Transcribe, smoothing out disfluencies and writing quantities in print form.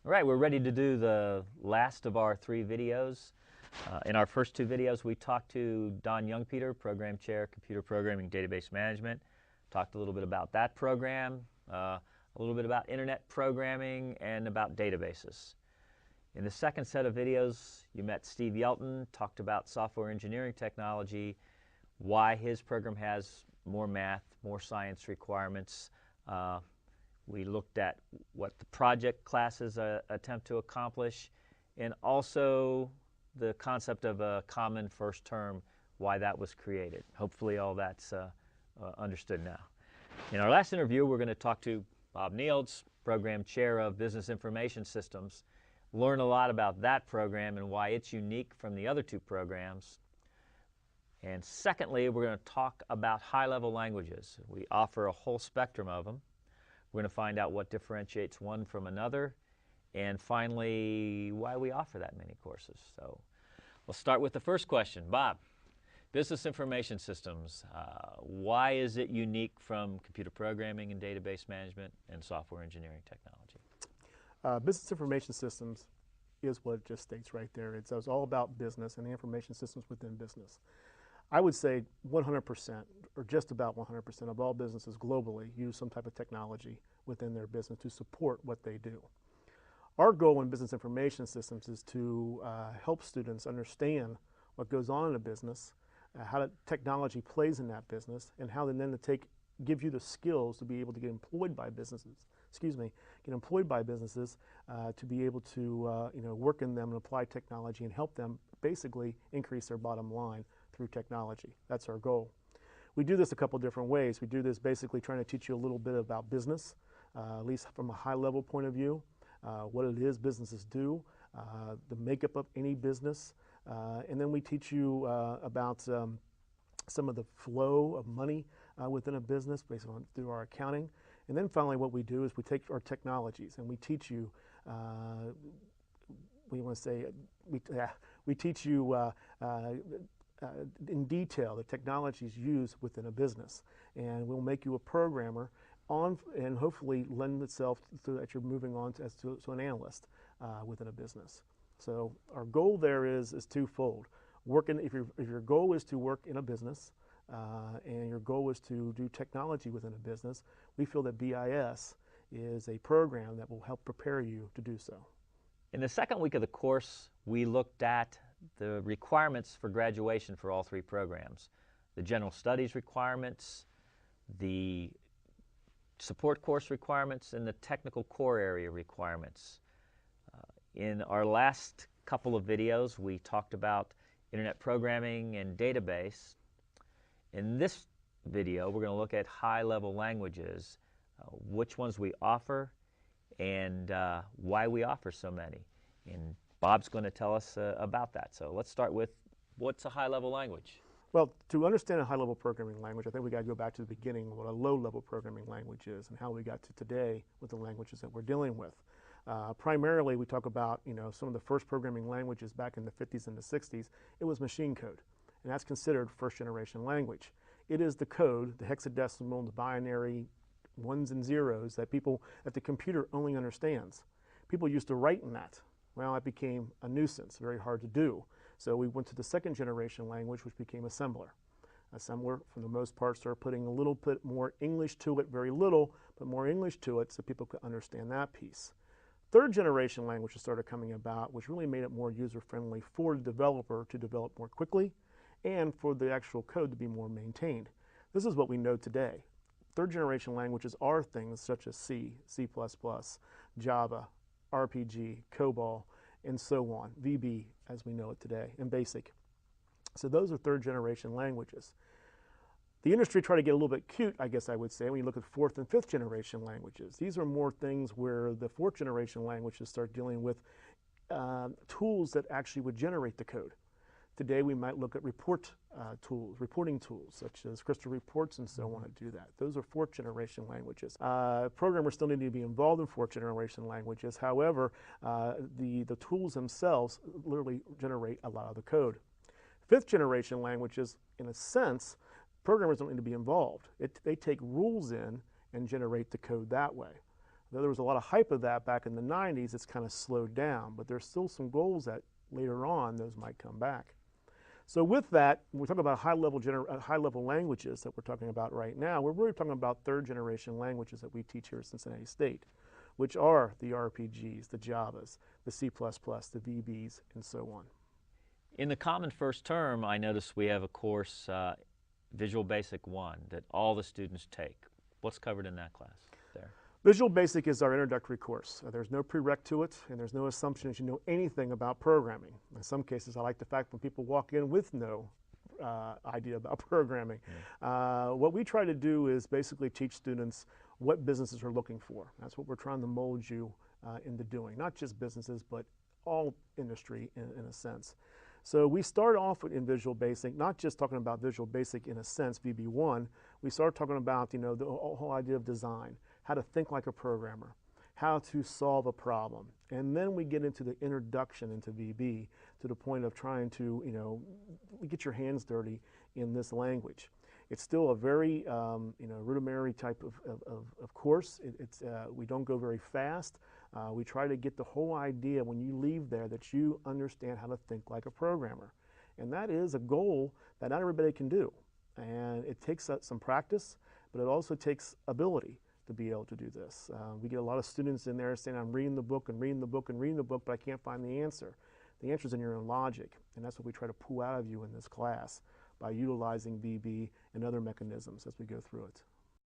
All right, we're ready to do the last of our 3 videos. In our first 2 videos, we talked to Don Youngpeter, Program Chair, Computer Programming, Database Management. Talked a little bit about that program, a little bit about Internet programming, and about databases. In the second set of videos, you met Steve Yelton, talked about software engineering technology, why his program has more math, more science requirements. We looked at what the project classes attempt to accomplish, and also the concept of a common first term, why that was created. Hopefully all that's understood now. In our last interview, we're going to talk to Bob Nields, Program Chair of Business Information Systems, learn a lot about that program and why it's unique from the other 2 programs. And secondly, we're going to talk about high-level languages. We offer a whole spectrum of them. We're going to find out what differentiates one from another, and finally, why we offer that many courses. So we'll start with the first question. Bob, Business Information Systems, why is it unique from computer programming and database management and software engineering technology? Business Information Systems is what it just states right there. It's all about business and the information systems within business. I would say 100%, or just about 100% of all businesses globally use some type of technology within their business to support what they do. Our goal in Business Information Systems is to help students understand what goes on in a business, how technology plays in that business, and how then to give you the skills to be able to get employed by businesses. To be able to work in them and apply technology and help them basically increase their bottom line through technology. That's our goal. We do this a couple different ways. We do this basically trying to teach you a little bit about business, at least from a high-level point of view, what it is businesses do, the makeup of any business, and then we teach you about some of the flow of money within a business based on through our accounting. And then finally what we do is we take our technologies and we teach you we teach you in detail the technologies used within a business, and we'll make you a programmer and hopefully lend itself so that you're moving on to an analyst within a business. So our goal there is twofold. If your goal is to work in a business and your goal is to do technology within a business, we feel that BIS is a program that will help prepare you to do so. In the second week of the course, we looked at the requirements for graduation for all 3 programs. The general studies requirements, the support course requirements, and the technical core area requirements. In our last couple of videos, we talked about Internet programming and database. In this video, we're going to look at high-level languages, which ones we offer, and why we offer so many. And Bob's going to tell us about that. So let's start with, what's a high-level language? Well, to understand a high-level programming language, I think we got to go back to the beginning, what a low-level programming language is and how we got to today with the languages that we're dealing with. Primarily, we talk about some of the first programming languages back in the 50s and the 60s. It was machine code, and that's considered first-generation language. It is the code, the hexadecimal, the binary ones and zeros that the computer only understands. People used to write in that. Well, it became a nuisance, very hard to do. So we went to the second-generation language, which became assembler. Assembler, for the most part, started putting a little bit more English to it, very little, but more English to it so people could understand that piece. Third-generation languages started coming about, which really made it more user-friendly for the developer to develop more quickly and for the actual code to be more maintained. This is what we know today. Third-generation languages are things such as C, C++, Java, RPG, COBOL, and so on, VB as we know it today, and BASIC. So those are third-generation languages. The industry tried to get a little bit cute, I guess I would say, when you look at fourth and fifth generation languages. These are more things where the fourth generation languages start dealing with tools that actually would generate the code. Today we might look at reporting tools, such as Crystal Reports and so on to do that. Those are fourth generation languages. Programmers still need to be involved in fourth generation languages. However, the tools themselves literally generate a lot of the code. Fifth generation languages, in a sense, programmers don't need to be involved. They take rules in and generate the code that way. Though there was a lot of hype of that back in the 90s, it's kind of slowed down, but there's still some goals that later on those might come back. So with that, when we talk about high-level languages that we're talking about right now, we're really talking about third-generation languages that we teach here at Cincinnati State, which are the RPGs, the Javas, the C++, the VBs, and so on. In the Common First Term, I noticed we have a course, Visual Basic 1, that all the students take. What's covered in that class there? Visual Basic is our introductory course. There's no prereq to it, and there's no assumption that you know anything about programming. In some cases, I like the fact when people walk in with no idea about programming. What we try to do is basically teach students what businesses are looking for. That's what we're trying to mold you into doing. Not just businesses, but all industry in a sense. So we start off in Visual Basic, not just talking about Visual Basic in a sense, VB1. We start talking about, you know, the whole idea of design, how to think like a programmer, how to solve a problem. And then we get into the introduction into VB to the point of trying to, you know, get your hands dirty in this language. It's still a very, you know, rudimentary type of course. We don't go very fast. We try to get the whole idea when you leave there that you understand how to think like a programmer. And that is a goal that not everybody can do. And it takes some practice, but it also takes ability to be able to do this. We get a lot of students in there saying, I'm reading the book and reading the book and reading the book, but I can't find the answer. The answer is in your own logic, and that's what we try to pull out of you in this class by utilizing VB and other mechanisms as we go through it.